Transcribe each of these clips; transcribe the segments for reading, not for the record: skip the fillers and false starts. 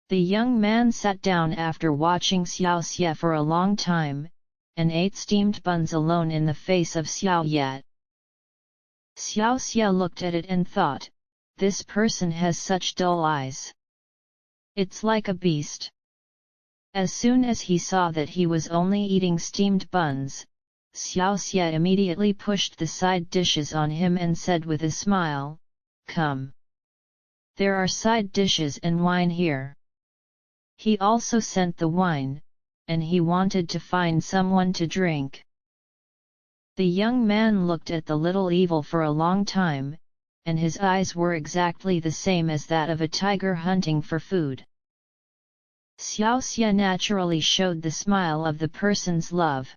The young man sat down after watching Xiaoxie for a long time, and ate steamed buns alone in the face of Xiaoye. Xiaoxie looked at it and thought, this person has such dull eyes. It's like a beast. As soon as he saw that he was only eating steamed buns, Xiaoxie immediately pushed the side dishes on him and said with a smile, "Come. There are side dishes and wine here." He also sent the wine, and he wanted to find someone to drink. The young man looked at the little evil for a long time, and his eyes were exactly the same as that of a tiger hunting for food. Xiaoxie naturally showed the smile of the person's love.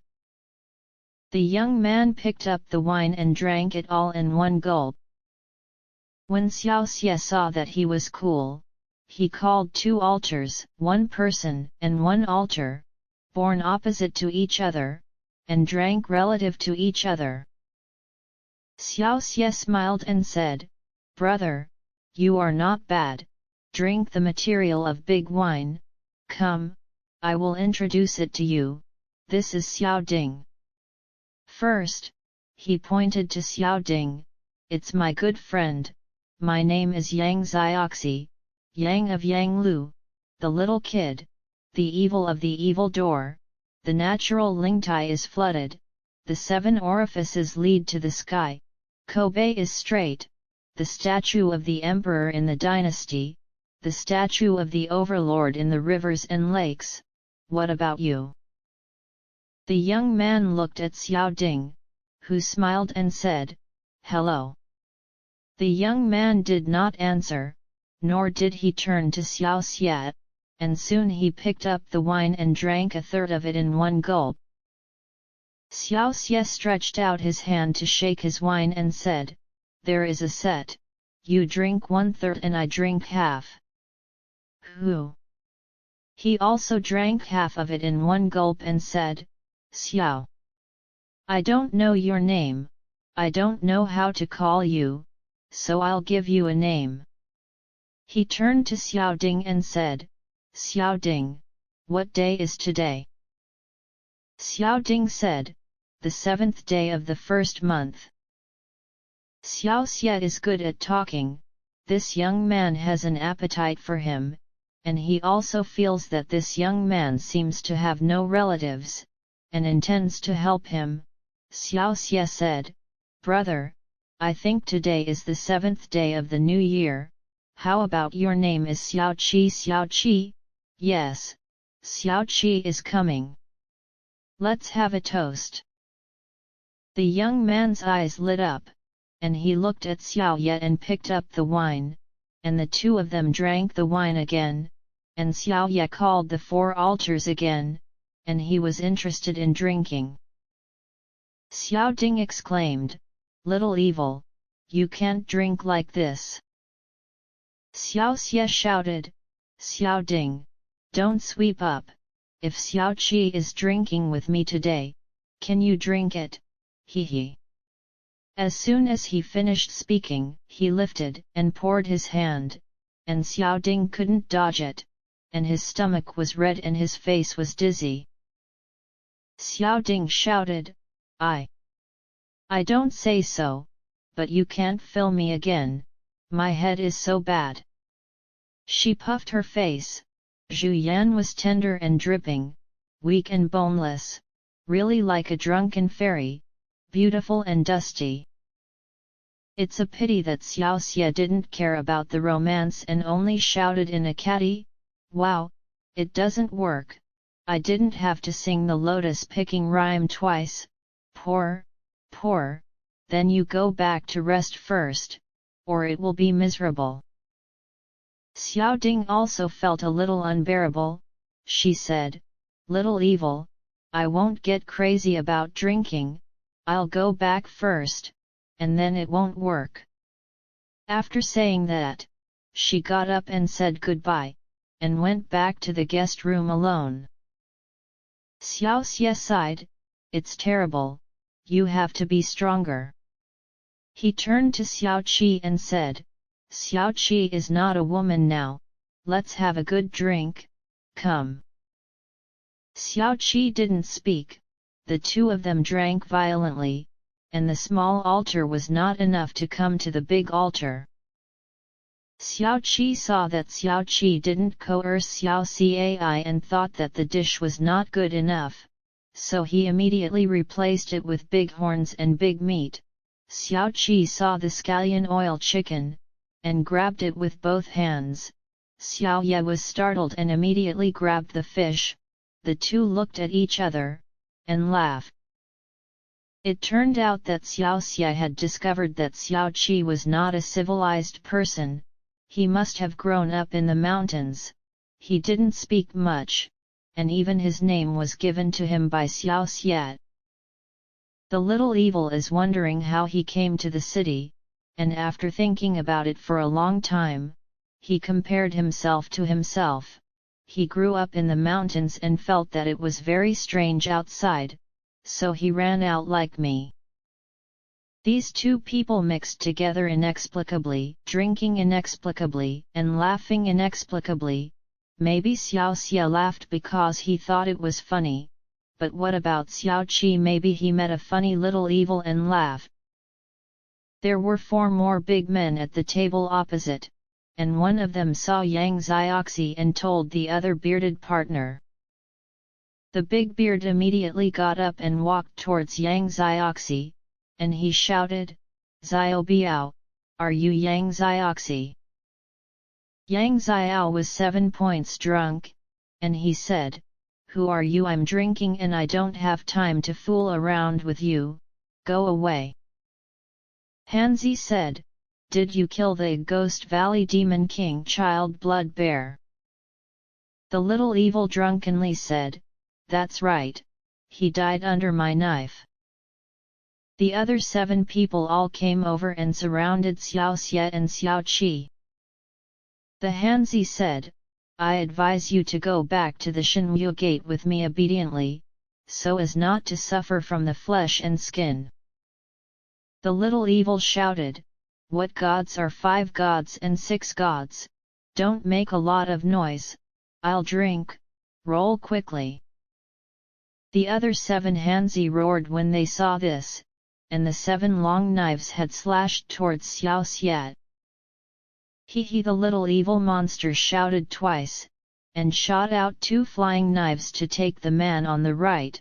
The young man picked up the wine and drank it all in one gulp. When Xiaoxie saw that he was cool, he called 2 altars, 1 person and 1 altar, born opposite to each other, and drank relative to each other. Xiaoxie smiled and said, "Brother, you are not bad, drink the material of big wine. Come, I will introduce it to you, this is Xiao Ding." First, he pointed to Xiao Ding, "It's my good friend, my name is Yang Xiaoxie, Yang of Yang Lu, the little kid, the evil of the evil door, the natural Lingtai is flooded, the 7 orifices lead to the sky, Kobe is straight, the statue of the emperor in the dynasty, the statue of the overlord in the rivers and lakes, what about you?" The young man looked at Xiao Ding, who smiled and said, "Hello." The young man did not answer, nor did he turn to Xiaoxie, and soon he picked up the wine and drank a third of it in one gulp. Xiaoxie stretched out his hand to shake his wine and said, "There is a set, you drink 1/3 and I drink half." "Who?" He also drank half of it in one gulp and said, "Xiao. I don't know your name, I don't know how to call you, so I'll give you a name." He turned to Xiao Ding and said, "Xiao Ding, what day is today?" Xiao Ding said, "The 7th day of the 1st month." Xiaoxie is good at talking, this young man has an appetite for him, and he also feels that this young man seems to have no relatives, and intends to help him. Xiaoxie said, "Brother, I think today is the 7th day of the new year. How about your name is Xiaoqie?" "Xiaoqie? Yes, Xiaoqie is coming. Let's have a toast." The young man's eyes lit up, and he looked at Xiaoye and picked up the wine, and the 2 of them drank the wine again, and Xiaoye called the 4 altars again, and he was interested in drinking. Xiao Ding exclaimed, "Little evil, you can't drink like this." Xiaoxie shouted, "Xiao Ding, don't sweep up, if Xiaoqie is drinking with me today, can you drink it? He. As soon as he finished speaking, he lifted and poured his hand, and Xiao Ding couldn't dodge it, and his stomach was red and his face was dizzy. Xiao Ding shouted, I don't say so, but you can't fill me again, my head is so bad." She puffed her face. Zhu Yan was tender and dripping, weak and boneless, really like a drunken fairy, beautiful and dusty. It's a pity that Xiaoxie didn't care about the romance and only shouted in a catty, "Wow, it doesn't work, I didn't have to sing the lotus-picking rhyme twice, poor, then you go back to rest first, or it will be miserable." Xiao Ding also felt a little unbearable. She said, "Little evil, I won't get crazy about drinking, I'll go back first, and then it won't work." After saying that, she got up and said goodbye, and went back to the guest room alone. Xiaoxie sighed, "It's terrible, you have to be stronger." He turned to Xiaoqie and said, "Xiaoqie is not a woman now, let's have a good drink, come. Xiaoqi didn't speak, the two of them drank violently, and the small altar was not enough to come to the big altar. Xiaoqi saw that Xiaoqi didn't coerce Xiaoxie and thought that the dish was not good enough, so he immediately replaced it with big horns and big meat. Xiaoqi saw the scallion oil chicken, and grabbed it with both hands. Xiaoye was startled and immediately grabbed the fish. The two looked at each other, and laughed. It turned out that Xiaoxie had discovered that Xiaoqi was not a civilized person. He must have grown up in the mountains. He didn't speak much, and even his name was given to him by Xiaoxie. The little evil is wondering how he came to the city, and after thinking about it for a long time, he compared himself to himself. He grew up in the mountains and felt that it was very strange outside, so he ran out like me. These two people mixed together inexplicably, drinking inexplicably, and laughing inexplicably. Maybe Xiaoxie laughed because he thought it was funny, but what about Xiaoqi? Maybe he met a funny little evil and laughed. There were 4 more big men at the table opposite, and one of them saw Yang Xiaoxie and told the other bearded partner. The big beard immediately got up and walked towards Yang Xiaoxie, and he shouted, "Xiao Biao, are you Yang Xiaoxie?" Yang Xiao was 7 points drunk, and he said, "Who are you? I'm drinking and I don't have time to fool around with you, go away." Hanzi said, "Did you kill the Ghost Valley Demon King Child Blood Bear?" The little evil drunkenly said, "That's right, he died under my knife." The other 7 people all came over and surrounded Xiaoxie and Xiaoqi. The Hanzi said, "I advise you to go back to the Shenyu Gate with me obediently, so as not to suffer from the flesh and skin." The little evil shouted, "What gods are 5 gods and 6 gods? Don't make a lot of noise, I'll drink, roll quickly." The other 7 Hanzi roared when they saw this, and the 7 long knives had slashed towards Xiaoxie. "He!" the little evil monster shouted twice, and shot out 2 flying knives to take the man on the right,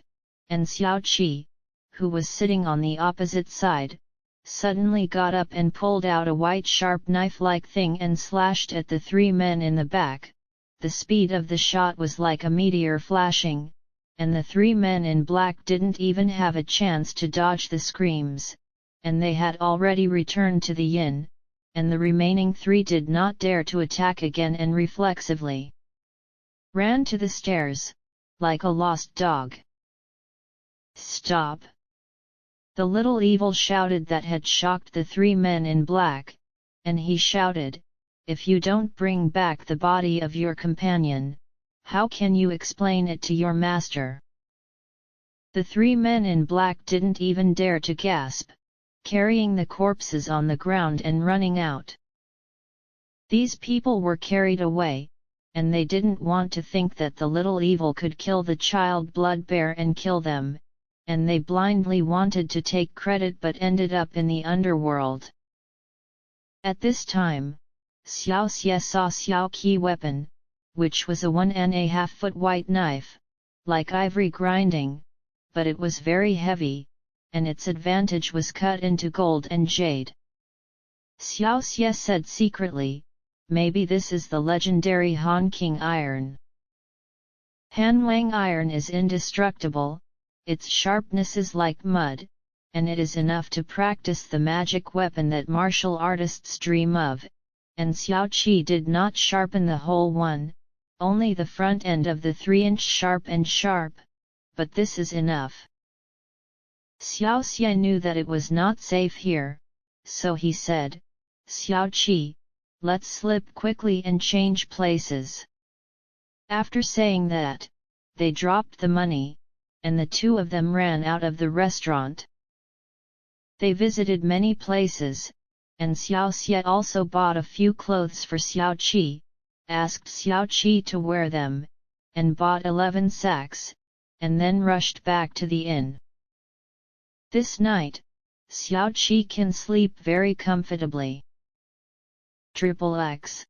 and Xiaoqi, who was sitting on the opposite side, suddenly got up and pulled out a white sharp knife-like thing and slashed at the 3 men in the back. The speed of the shot was like a meteor flashing, and the 3 men in black didn't even have a chance to dodge the screams, and they had already returned to the yin, and the remaining 3 did not dare to attack again and reflexively ran to the stairs, like a lost dog. "Stop!" the little evil shouted that had shocked the 3 men in black, and he shouted, "If you don't bring back the body of your companion, how can you explain it to your master?" The 3 men in black didn't even dare to gasp, carrying the corpses on the ground and running out. These people were carried away, and they didn't want to think that the little evil could kill the child blood bear and kill them, and they blindly wanted to take credit but ended up in the underworld. At this time, Xiaoxie saw Xiaoqi weapon, which was a 1.5 foot white knife, like ivory grinding, but it was very heavy, and its advantage was cut into gold and jade. Xiaoxie said secretly, "Maybe this is the legendary Han King iron." Han Wang iron is indestructible, its sharpness is like mud, and it is enough to practice the magic weapon that martial artists dream of, and Xiaoqi did not sharpen the whole one, only the front end of the 3-inch sharp, but this is enough. Xiaoxie knew that it was not safe here, so he said, "Xiaoqi, let's slip quickly and change places." After saying that, they dropped the money, and the 2 of them ran out of the restaurant. They visited many places, and Xiaoxie also bought a few clothes for Xiaoqi. asked Xiaoqi to wear them, and bought 11 sacks, and then rushed back to the inn. This night, Xiaoqi can sleep very comfortably. XXX.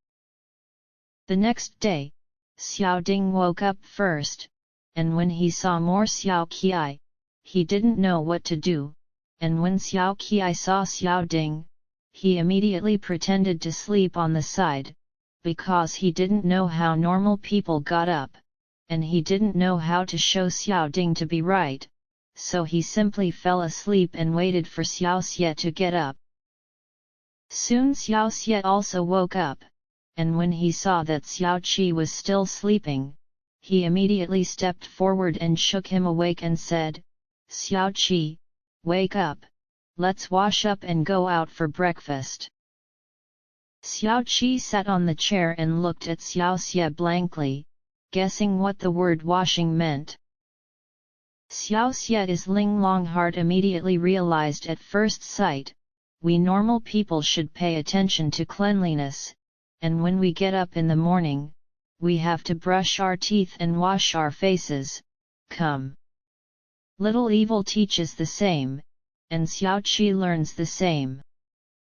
The next day, Xiao Ding woke up first, and when he saw more Xiaoqi, he didn't know what to do, and when Xiaoqi saw Xiao Ding, he immediately pretended to sleep on the side, because he didn't know how normal people got up, and he didn't know how to show Xiao Ding to be right, so he simply fell asleep and waited for Xiaoxie to get up. Soon Xiaoxie also woke up, and when he saw that Xiaoqi was still sleeping, he immediately stepped forward and shook him awake and said, "Xiaoqi, wake up, let's wash up and go out for breakfast." Xiaoqi sat on the chair and looked at Xiaoxie blankly, guessing what the word washing meant. Xiaoxie's Linglong heart immediately realized at first sight, we normal people should pay attention to cleanliness, and when we get up in the morning, we have to brush our teeth and wash our faces. Come. Little Evil teaches the same, and Xiaoqi learns the same.